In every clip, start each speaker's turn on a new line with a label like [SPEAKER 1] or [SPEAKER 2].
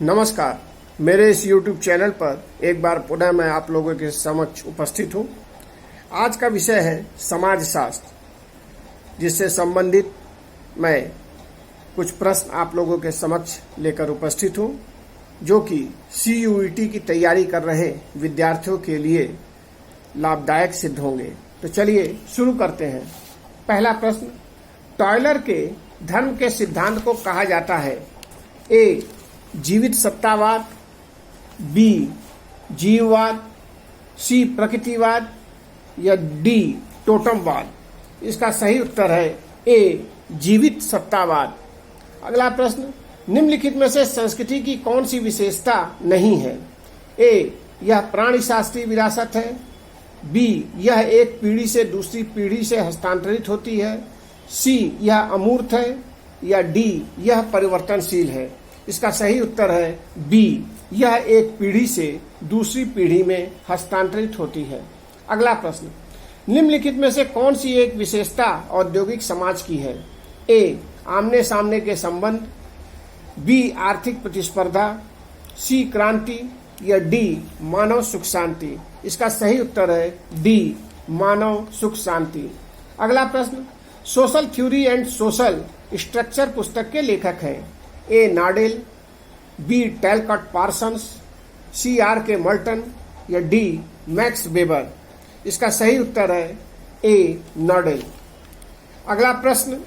[SPEAKER 1] नमस्कार। मेरे इस YouTube चैनल पर एक बार पुनः मैं आप लोगों के समक्ष उपस्थित हूँ। आज का विषय है समाजशास्त्र, जिससे संबंधित मैं कुछ प्रश्न आप लोगों के समक्ष लेकर उपस्थित हूँ, जो कि CUET की तैयारी कर रहे विद्यार्थियों के लिए लाभदायक सिद्ध होंगे। तो चलिए शुरू करते हैं। पहला प्रश्न, टॉयलर के धर्म के सिद्धांत को कहा जाता है? ए. जीवित सत्तावाद, बी. जीववाद, सी. प्रकृतिवाद या डी. टोटमवाद। इसका सही उत्तर है ए. जीवित सत्तावाद। अगला प्रश्न, निम्नलिखित में से संस्कृति की कौन सी विशेषता नहीं है? ए. यह प्राणिशास्त्रीय विरासत है, बी. यह एक पीढ़ी से दूसरी पीढ़ी से हस्तांतरित होती है, सी. यह अमूर्त है या डी. यह परिवर्तनशील है। इसका सही उत्तर है बी. यह एक पीढ़ी से दूसरी पीढ़ी में हस्तांतरित होती है। अगला प्रश्न, निम्नलिखित में से कौन सी एक विशेषता औद्योगिक समाज की है? ए. आमने सामने के संबंध, बी. आर्थिक प्रतिस्पर्धा, सी. क्रांति या डी. मानव सुख शांति। इसका सही उत्तर है डी. मानव सुख शांति। अगला प्रश्न, social theory and social structure पुस्तक के लेखक हैं? A. Nadel, B. Talcott Parsons, C. R. K. Merton या डी. Max weber. इसका सही उत्तर है ए. नाडेल। अगला प्रश्न,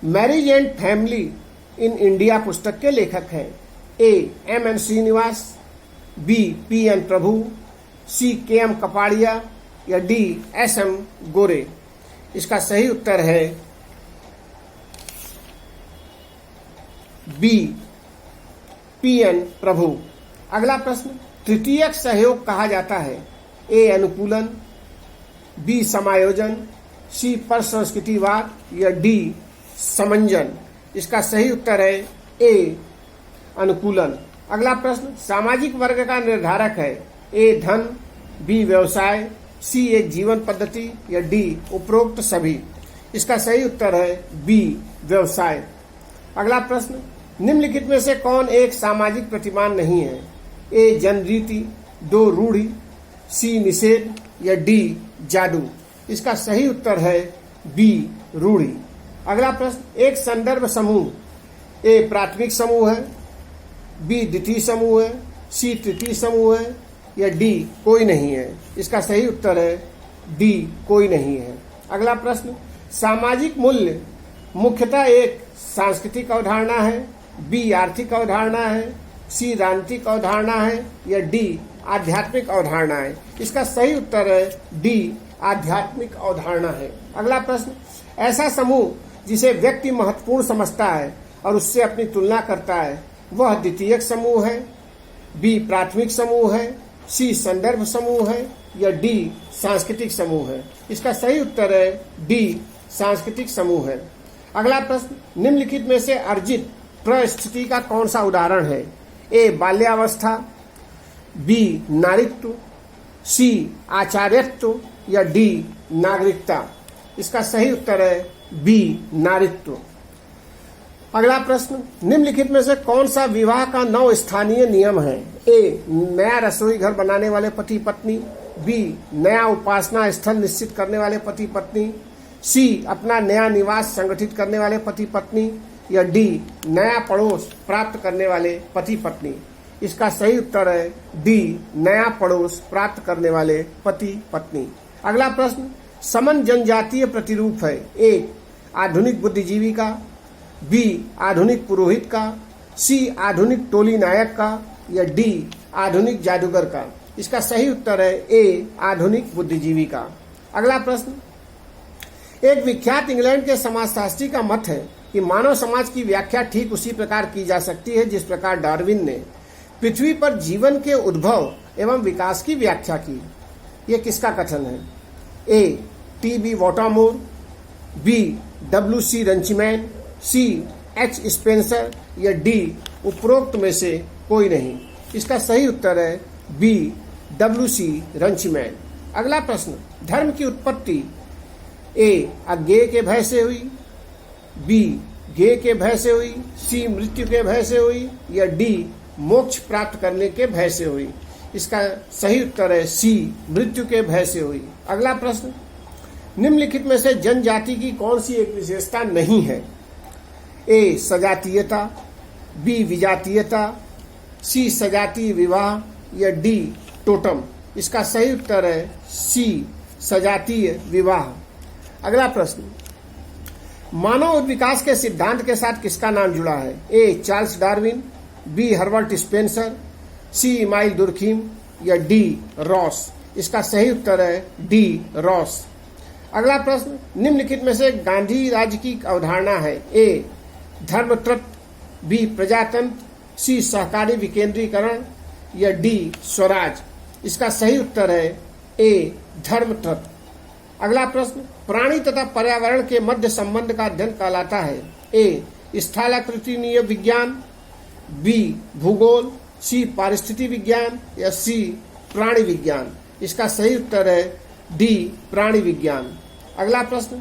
[SPEAKER 1] marriage and family in India पुस्तक के लेखक हैं? ए. M.N. श्रीनिवास, बी. P.N. प्रभु, सी. K.M. कपाड़िया या डी. S.M. गोरे। इसका सही उत्तर है बी. P.N. प्रभु। अगला प्रश्न, तृतीयक सहयोग कहा जाता है? ए. अनुकूलन, बी. समायोजन, सी. पर संस्कृतिवाद या डी. समंजन। इसका सही उत्तर है ए. अनुकूलन। अगला प्रश्न, सामाजिक वर्ग का निर्धारक है? ए. धन, बी. व्यवसाय, सी. एक जीवन पद्धति या डी. उपरोक्त सभी। इसका सही उत्तर है बी. व्यवसाय। अगला प्रश्न, निम्नलिखित में से कौन एक सामाजिक प्रतिमान नहीं है? ए. जनरीति, दो. रूढ़ि, सी. निषेध या डी. जादू। इसका सही उत्तर है बी. रूढ़ि। अगला प्रश्न, एक संदर्भ समूह ए. प्राथमिक समूह है, बी. द्वितीय समूह है, सी. तृतीय समूह है या डी. कोई नहीं है। इसका सही उत्तर है डी. कोई नहीं है। अगला प्रश्न, सामाजिक मूल्य मुख्यतः एक सांस्कृतिक अवधारणा है, बी. आर्थिक अवधारणा है, सी. राजनीतिक अवधारणा है या डी. आध्यात्मिक अवधारणा है। इसका सही उत्तर है डी. आध्यात्मिक अवधारणा है। अगला प्रश्न, ऐसा समूह जिसे व्यक्ति महत्वपूर्ण समझता है और उससे अपनी तुलना करता है, वह द्वितीयक समूह है, बी. प्राथमिक समूह है, सी. संदर्भ समूह है या डी. सांस्कृतिक समूह है। इसका सही उत्तर है डी. सांस्कृतिक समूह है। अगला प्रश्न, निम्नलिखित में से अर्जित प्रस्थिति का कौन सा उदाहरण है? ए. बाल्यावस्था, बी. नारीत्व, सी. आचार्यत्व या डी. नागरिकता। इसका सही उत्तर है बी. नारीत्व। अगला प्रश्न, निम्नलिखित में से कौन सा विवाह का 9 स्थानीय नियम है? ए. नया रसोई घर बनाने वाले पति पत्नी, बी. नया उपासना स्थल निश्चित करने वाले पति पत्नी, सी. अपना नया निवास संगठित करने वाले पति पत्नी या डी. नया पड़ोस प्राप्त करने वाले पति पत्नी। इसका सही उत्तर है डी. नया पड़ोस प्राप्त करने वाले पति पत्नी। अगला प्रश्न, समन जनजातीय प्रतिरूप है? ए. आधुनिक बुद्धिजीवी का, बी. आधुनिक पुरोहित का, सी. आधुनिक टोली नायक का या डी. आधुनिक जादूगर का। इसका सही उत्तर है ए. आधुनिक बुद्धिजीवी का। अगला प्रश्न, एक विख्यात इंग्लैंड के समाजशास्त्री का मत है कि मानव समाज की व्याख्या ठीक उसी प्रकार की जा सकती है जिस प्रकार डार्विन ने पृथ्वी पर जीवन के उद्भव एवं विकास की व्याख्या की। यह किसका कथन है? ए. T.B. वॉटामोर, बी. W.C. रंचमैन, सी. H. स्पेंसर या डी. उपरोक्त में से कोई नहीं। इसका सही उत्तर है बी. W.C. रंचमैन। अगला प्रश्न, धर्म की उत्पत्ति ए. अज्ञेय के भय से हुई, बी. गे के भय से हुई, सी मृत्यु के भय से हुई, या डी मोक्ष प्राप्त करने के भय से हुई? इसका सही उत्तर है सी मृत्यु के भय से हुई। अगला प्रश्न, निम्नलिखित में से जनजाति की कौन सी एक विशेषता नहीं है? ए सजातीयता, बी विजातीयता, सी सजातीय विवाह, या डी टोटम? इसका सही उत्तर है सी सजातीय विवाह। अगला प्रश्न, मानव विकास के सिद्धांत के साथ किसका नाम जुड़ा है? A Charles Darwin, B Herbert Spencer, C Emile Durkheim, या डी रॉस? इसका सही उत्तर है डी रॉस। अगला प्रश्न, निम्नलिखित में से गांधी राज्य की अवधारणा है? ए धर्मतत्व, बी प्रजातंत्र, सी सहकारी विकेंद्रीकरण, या डी स्वराज? इसका सही उत्तर है ए धर्मतत्व। अगला प्रश्न, प्राणी तथा पर्यावरण के मध्य संबंध का अध्ययन कहलाता है? ए स्थलाकृतिनीय विज्ञान, बी भूगोल, सी पारिस्थितिकी विज्ञान, या सी प्राणी विज्ञान? इसका सही उत्तर है डी प्राणी विज्ञान। अगला प्रश्न,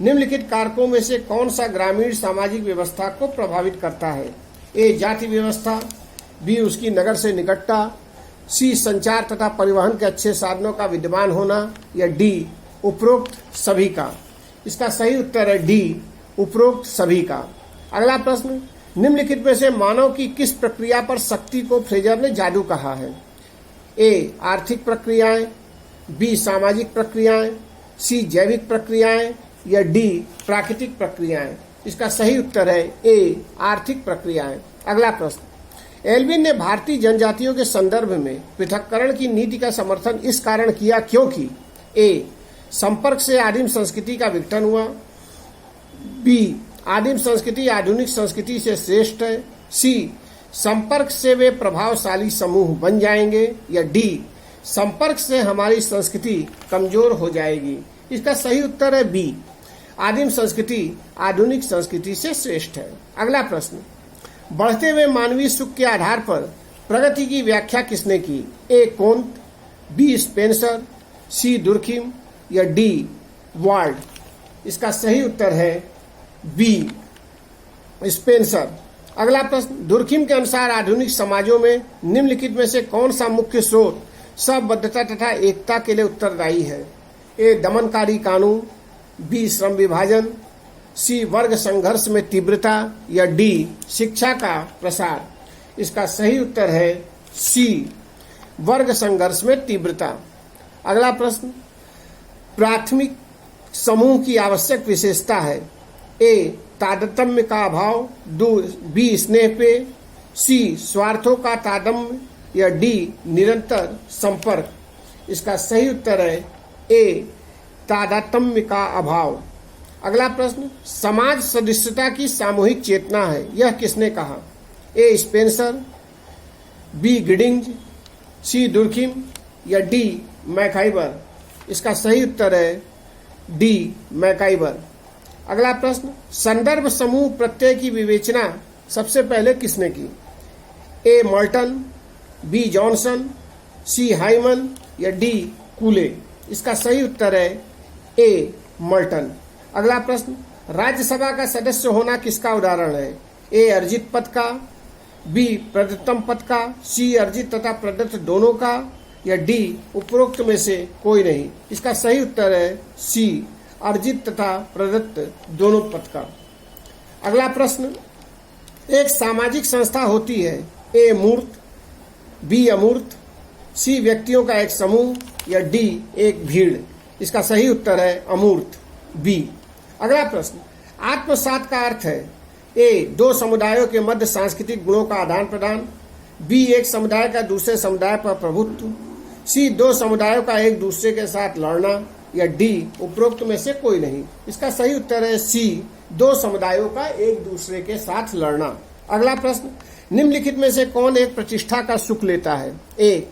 [SPEAKER 1] निम्नलिखित कारकों में से कौन सा ग्रामीण सामाजिक व्यवस्था को प्रभावित करता है? ए जाति व्यवस्था, बी उसकी नगर से निकटता, सी संचार तथा परिवहन के अच्छे साधनों का विद्यमान होना, या डी उपरोक्त सभी का? इसका सही उत्तर है डी उपरोक्त सभी का। अगला प्रश्न, निम्नलिखित में से मानव की किस प्रक्रिया पर शक्ति को फ्रेजर ने जादू कहा है? ए आर्थिक प्रक्रियाएं, बी सामाजिक प्रक्रियाएं, सी जैविक प्रक्रियाएं, या डी प्राकृतिक प्रक्रियाएं? इसका सही उत्तर है ए आर्थिक प्रक्रियाएं। अगला प्रश्न, एल्विन ने भारतीय जनजातियों के संदर्भ में पृथक्करण की नीति का समर्थन इस कारण किया क्योंकि ए संपर्क से आदिम संस्कृति का विघटन हुआ, बी आदिम संस्कृति आधुनिक संस्कृति से श्रेष्ठ है, सी संपर्क से वे प्रभावशाली समूह बन जाएंगे, या डी संपर्क से हमारी संस्कृति कमजोर हो जाएगी? इसका सही उत्तर है बी आदिम संस्कृति आधुनिक संस्कृति से श्रेष्ठ है। अगला प्रश्न, बढ़ते हुए मानवीय सुख के आधार पर प्रगति की व्याख्या किसने की? ए कोंत, बी स्पेंसर, सी दुर्खिम, या डी वाल्ड? इसका सही उत्तर है बी स्पेंसर। अगला प्रश्न, दुर्खिम के अनुसार आधुनिक समाजों में निम्नलिखित में से कौन सा मुख्य स्रोत सबबद्धता तथा एकता के लिए उत्तरदायी है? ए दमनकारी कानून, बी श्रम विभाजन, सी वर्ग संघर्ष में तीव्रता, या डी शिक्षा का प्रसार? इसका सही उत्तर है सी वर्ग संघर्ष में तीव्रता। अगला प्रश्न, प्राथमिक समूह की आवश्यक विशेषता है? ए तारतम्य का अभाव, बी स्नेह पे, सी स्वार्थों का तारतम्य, या डी निरंतर संपर्क? इसका सही उत्तर है ए तारतम्य का अभाव। अगला प्रश्न, समाज सदस्यता की सामूहिक चेतना है, यह किसने कहा? ए स्पेंसर, बी गिडिंज, सी दुर्खिम, या डी मैकाइबर? इसका सही उत्तर है डी मैकाइबर। अगला प्रश्न, संदर्भ समूह प्रत्यय की विवेचना सबसे पहले किसने की? ए मॉल्टन, बी जॉनसन, सी हाइमन, या डी कूले? इसका सही उत्तर है ए मॉल्टन। अगला प्रश्न, राज्यसभा का सदस्य होना किसका उदाहरण है? ए अर्जित पद का, बी प्रदत्तम पद का, सी अर्जित तथा प्रदत्त दोनों का, या डी उपरोक्त में से कोई नहीं? इसका सही उत्तर है सी अर्जित तथा प्रदत्त दोनों पद का। अगला प्रश्न, एक सामाजिक संस्था होती है? ए मूर्त, बी अमूर्त, सी व्यक्तियों का एक समूह, या डी एक भीड़? इसका सही उत्तर है अमूर्त, बी। अगला प्रश्न, आत्मसात का अर्थ है? ए दो समुदायों के मध्य सांस्कृतिक गुणों का आदान प्रदान, बी एक समुदाय का दूसरे समुदाय पर प्रभुत्व, सी दो समुदायों का एक दूसरे के साथ लड़ना, या डी उपरोक्त में से कोई नहीं? इसका सही उत्तर है सी दो समुदायों का एक दूसरे के साथ लड़ना। अगला प्रश्न, निम्नलिखित में से कौन एक प्रतिष्ठा का सुख लेता है? ए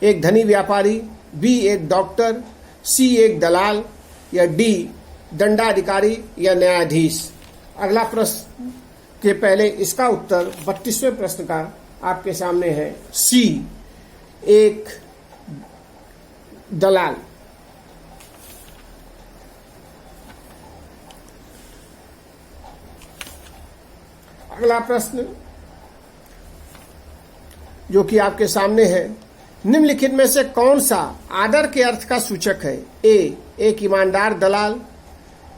[SPEAKER 1] एक धनी व्यापारी, बी एक डॉक्टर, सी एक दलाल, या डी दंडाधिकारी या न्यायाधीश? अगला प्रश्न के पहले इसका उत्तर 32वें प्रश्न का आपके सामने है सी एक दलाल। अगला प्रश्न जो कि आपके सामने है, निम्नलिखित में से कौन सा आदर के अर्थ का सूचक है? ए एक ईमानदार दलाल,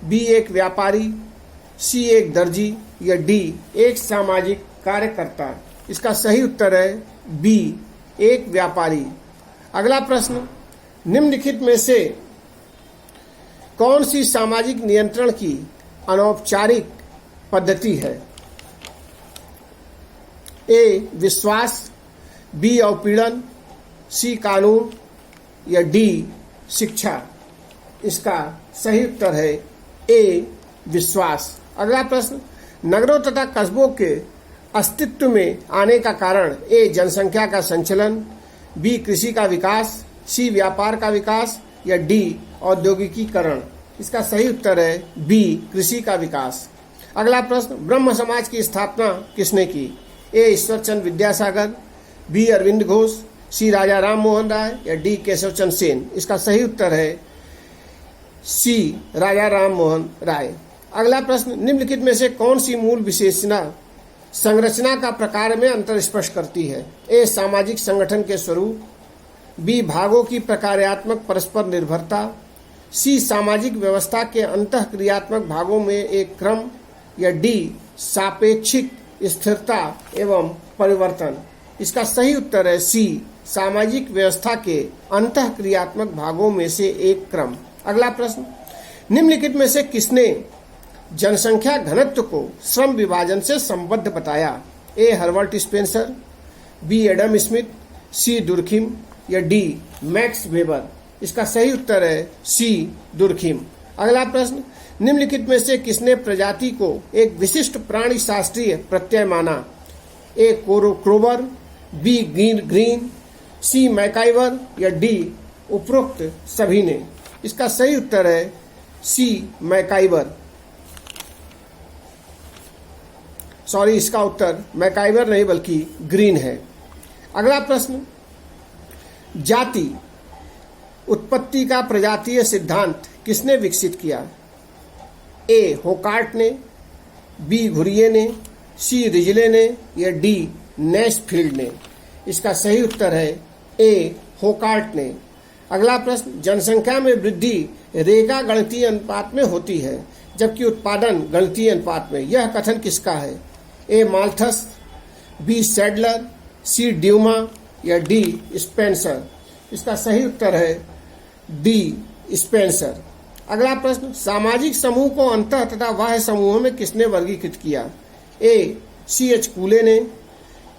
[SPEAKER 1] बी एक व्यापारी, सी एक दर्जी या डी एक सामाजिक कार्यकर्ता। इसका सही उत्तर है बी एक व्यापारी। अगला प्रश्न, निम्नलिखित में से कौन सी सामाजिक नियंत्रण की अनौपचारिक पद्धति है? ए विश्वास, बी अवपीड़न, सी कानून या डी शिक्षा। इसका सही उत्तर है ए विश्वास। अगला प्रश्न, नगरों तथा कस्बों के अस्तित्व में आने का कारण? ए जनसंख्या का संचलन, बी कृषि का विकास, सी व्यापार का विकास या डी औद्योगिकीकरण। इसका सही उत्तर है बी कृषि का विकास। अगला प्रश्न, ब्रह्म समाज की स्थापना किसने की? ए ईश्वरचंद विद्यासागर, बी अरविंद घोष, सी राजा राम मोहन राय या डी केशवचंद सेन। इसका सही उत्तर है सी राजा राम मोहन राय। अगला प्रश्न, निम्नलिखित में से कौन सी मूल विशेषणा संरचना का प्रकार में अंतर स्पष्ट करती है? ए सामाजिक संगठन के स्वरूप, बी भागों की प्रकार्यात्मक परस्पर निर्भरता, सी सामाजिक व्यवस्था के अंतःक्रियात्मक भागों में एक क्रम या डी सापेक्षिक स्थिरता एवं परिवर्तन। इसका सही उत्तर है सी सामाजिक व्यवस्था के अंतःक्रियात्मक भागों में से एक क्रम। अगला प्रश्न, निम्नलिखित में से किसने जनसंख्या घनत्व को श्रम विभाजन से संबद्ध बताया? A Herbert Spencer, B Adam Smith, C Durkheim या डी मैक्स वेबर। इसका सही उत्तर है सी दुर्खिम। अगला प्रश्न, निम्नलिखित में से किसने प्रजाति को एक विशिष्ट प्राणी शास्त्रीय प्रत्यय माना? ए क्रोबर, बी ग्रीन, सी मैकाइवर या डी उपरोक्त सभी ने। इसका सही उत्तर है सी मैकाइवर। सॉरी, इसका उत्तर मैकाइवर नहीं बल्कि ग्रीन है। अगला प्रश्न, जाति उत्पत्ति का प्रजातीय सिद्धांत किसने विकसित किया? ए होकार्ट ने, बी घुरिये ने, सी रिजले ने या डी नेशफील्ड ने। इसका सही उत्तर है ए होकार्ट ने। अगला प्रश्न, जनसंख्या में वृद्धि रेखा गणितीय अनुपात में होती है जबकि उत्पादन गणितीय अनुपात में। यह कथन किसका है? ए माल्थस, बी सैडलर, सी ड्यूमा या डी स्पेंसर। इसका सही उत्तर है डी स्पेंसर। अगला प्रश्न, सामाजिक समूह को अंतः तथा बाह्य समूहों में किसने वर्गीकृत किया? ए सी एच कूले ने,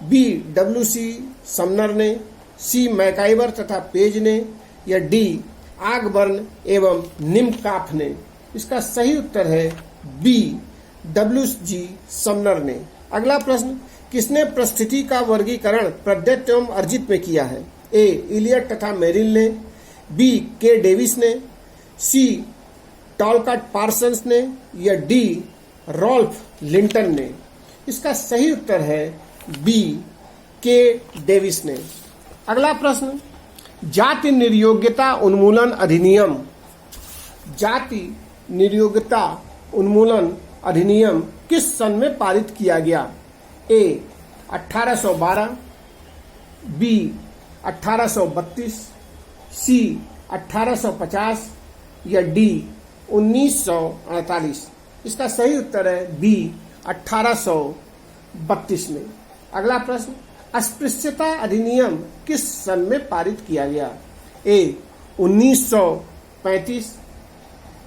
[SPEAKER 1] बी डब्ल्यू सी समनर ने, सी मैकाइवर तथा पेज ने या डी आगबर्न एवं निम्काफ ने। इसका सही उत्तर है बी डब्ल्यू जी समनर ने। अगला प्रश्न, किसने परिस्थिति का वर्गीकरण प्रदत्त एवं अर्जित में किया है? ए इलियट तथा मेरिल ने, बी के डेविस ने, सी टॉलकट पार्सन्स ने या डी रॉल्फ लिंटन ने। इसका सही उत्तर है बी के डेविस ने। अगला प्रश्न, जाति निर्योग्यता उन्मूलन अधिनियम, जाति निर्योग्यता उन्मूलन अधिनियम किस सन में पारित किया गया? ए 1812, बी 1832, सी 1850 या डी 1948। इसका सही उत्तर है बी 1832 में। अगला प्रश्न, अस्पृश्यता अधिनियम किस सन में पारित किया गया? ए 1935,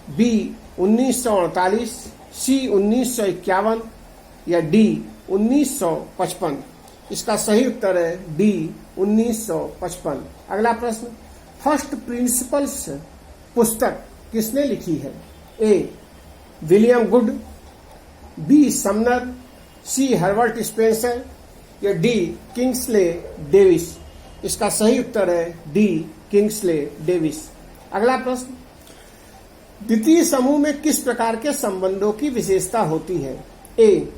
[SPEAKER 1] बी 1948, सी 1951 या डी 1955। इसका सही उत्तर है डी 1955। अगला प्रश्न, फर्स्ट प्रिंसिपल्स पुस्तक किसने लिखी है? A William Goode, B Sumner, C Herbert Spencer या डी किंग्सले डेविस। इसका सही उत्तर है डी किंग्सले डेविस। अगला प्रश्न, द्वितीय समूह में किस प्रकार के संबंधों की विशेषता होती है? ए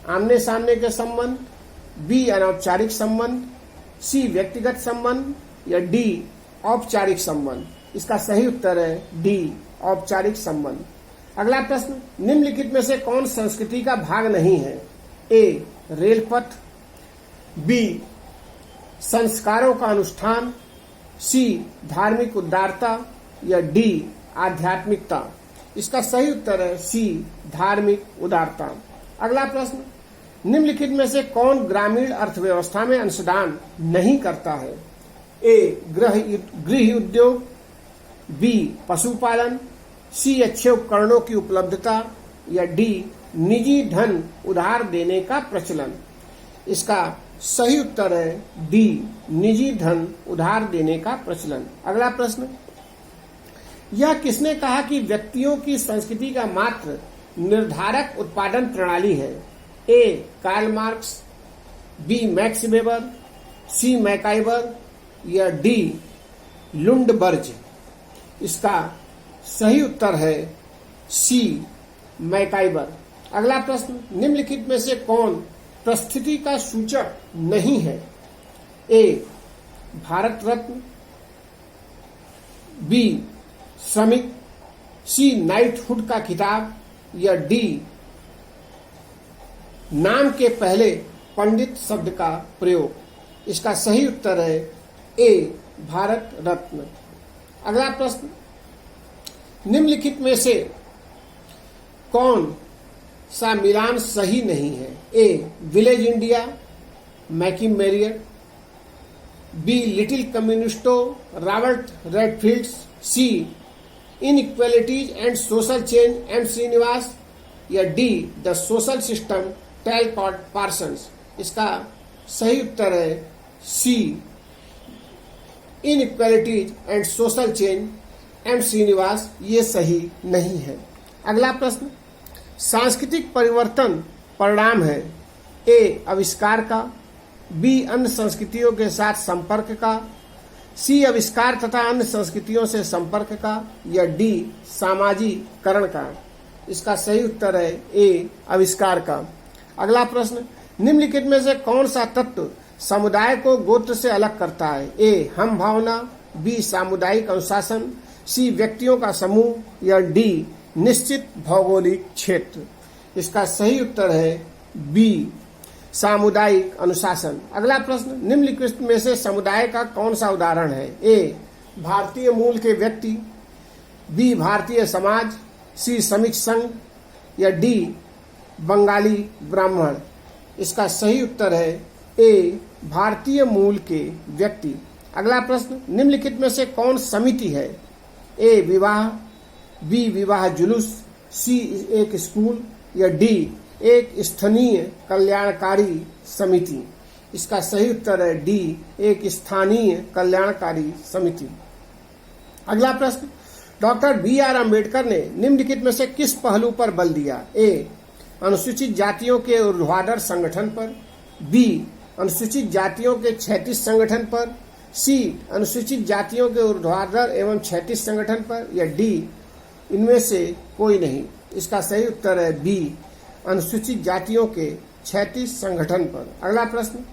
[SPEAKER 1] आमने सामने के संबंध, बी अनौपचारिक संबंध, सी व्यक्तिगत संबंध या डी औपचारिक संबंध। इसका सही उत्तर है डी औपचारिक संबंध। अगला प्रश्न, निम्नलिखित में से कौन संस्कृति का भाग नहीं है? ए रेलपथ, बी संस्कारों का अनुष्ठान, सी धार्मिक उदारता या डी आध्यात्मिकता। इसका सही उत्तर है सी धार्मिक उदारता। अगला प्रश्न, निम्नलिखित में से कौन ग्रामीण अर्थव्यवस्था में अंशदान नहीं करता है? ए गृह उद्योग, बी पशुपालन, सी अच्छे उपकरणों की उपलब्धता या डी निजी धन उधार देने का प्रचलन। इसका सही उत्तर है डी निजी धन उधार देने का प्रचलन। अगला प्रश्न, यह किसने कहा कि व्यक्तियों की संस्कृति का मात्र निर्धारक उत्पादन प्रणाली है? A Karl Marx, B Max Weber, C MacIver या डी लुंडबर्ज। इसका सही उत्तर है सी मैकाइवर। अगला प्रश्न, निम्नलिखित में से कौन प्रस्थिति का सूचक नहीं है? ए भारत रत्न, बी श्रमिक, सी नाइटहुड का खिताब या डी नाम के पहले पंडित शब्द का प्रयोग। इसका सही उत्तर है ए भारत रत्न। अगला प्रश्न, निम्नलिखित में से कौन सा मिलान सही नहीं है? A village India, McKim Marriott, B little communities, Robert Redfield's, C inequalities and social change M Srinivas या D the social system Talcott Parsons. इसका सही उत्तर है C inequalities and social change M Srinivas, ये सही नहीं है। अगला प्रश्न, सांस्कृतिक परिवर्तन परिणाम है? ए आविष्कार का, बी अन्य संस्कृतियों के साथ संपर्क का, सी आविष्कार तथा अन्य संस्कृतियों से संपर्क का या डी सामाजिकरण का। इसका सही उत्तर है ए आविष्कार का। अगला प्रश्न, निम्नलिखित में से कौन सा तत्व समुदाय को गोत्र से अलग करता है? ए हम भावना, बी सामुदायिक अनुशासन, सी व्यक्तियों का समूह या डी निश्चित भौगोलिक क्षेत्र। इसका सही उत्तर है बी सामुदायिक अनुशासन। अगला प्रश्न, निम्नलिखित में से समुदाय का कौन सा उदाहरण है? ए भारतीय मूल के व्यक्ति, बी भारतीय समाज, सी श्रमिक संघ या डी बंगाली ब्राह्मण। इसका सही उत्तर है ए भारतीय मूल के व्यक्ति। अगला प्रश्न, निम्नलिखित में से कौन समिति है? ए विवाह, बी विवाह जुलूस, सी एक स्कूल या डी एक स्थानीय कल्याणकारी समिति। इसका सही उत्तर है डी एक स्थानीय कल्याणकारी समिति। अगला प्रश्न, डॉक्टर बी आर अम्बेडकर ने निम्नलिखित में से किस पहलू पर बल दिया? ए अनुसूचित जातियों के ऊर्ध्वाधर संगठन पर, बी अनुसूचित जातियों के क्षैतिज संगठन पर, सी अनुसूचित जातियों के ऊर्ध्वाधर एवं क्षैतिज संगठन पर या डी इनमें से कोई नहीं। इसका सही उत्तर है बी अनुसूचित जातियों के क्षैतिज संगठन पर। अगला प्रश्न,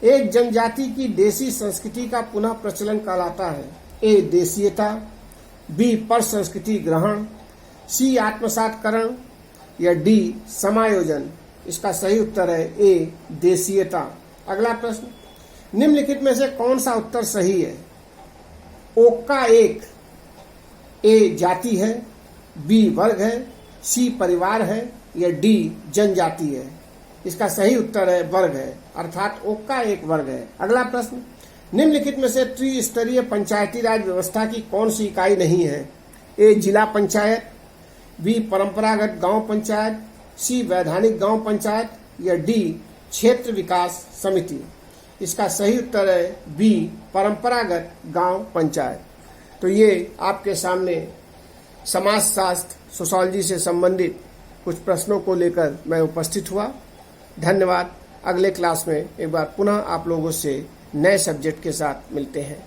[SPEAKER 1] एक जनजाति की देशी संस्कृति का पुनः प्रचलन कहलाता है? ए देशीयता, बी पर संस्कृति ग्रहण, सी आत्मसातकरण या डी समायोजन। इसका सही उत्तर है ए देशीयता। अगला प्रश्न, निम्नलिखित में से कौन सा उत्तर सही है? ओक्का एक ए जाति है, बी वर्ग है, सी परिवार है या डी जनजाति है। इसका सही उत्तर है वर्ग है, अर्थात ओक्का एक वर्ग है। अगला प्रश्न, निम्नलिखित में से त्रिस्तरीय पंचायती राज व्यवस्था की कौन सी इकाई नहीं है? ए जिला पंचायत, बी परंपरागत गांव पंचायत, सी वैधानिक गांव पंचायत या डी क्षेत्र विकास समिति। इसका सही उत्तर है बी परंपरागत गांव पंचायत। तो ये आपके सामने समाजशास्त्र सोशियोलॉजी से संबंधित कुछ प्रश्नों को लेकर मैं उपस्थित हुआ। धन्यवाद। अगले क्लास में एक बार पुनः आप लोगों से नए सब्जेक्ट के साथ मिलते हैं।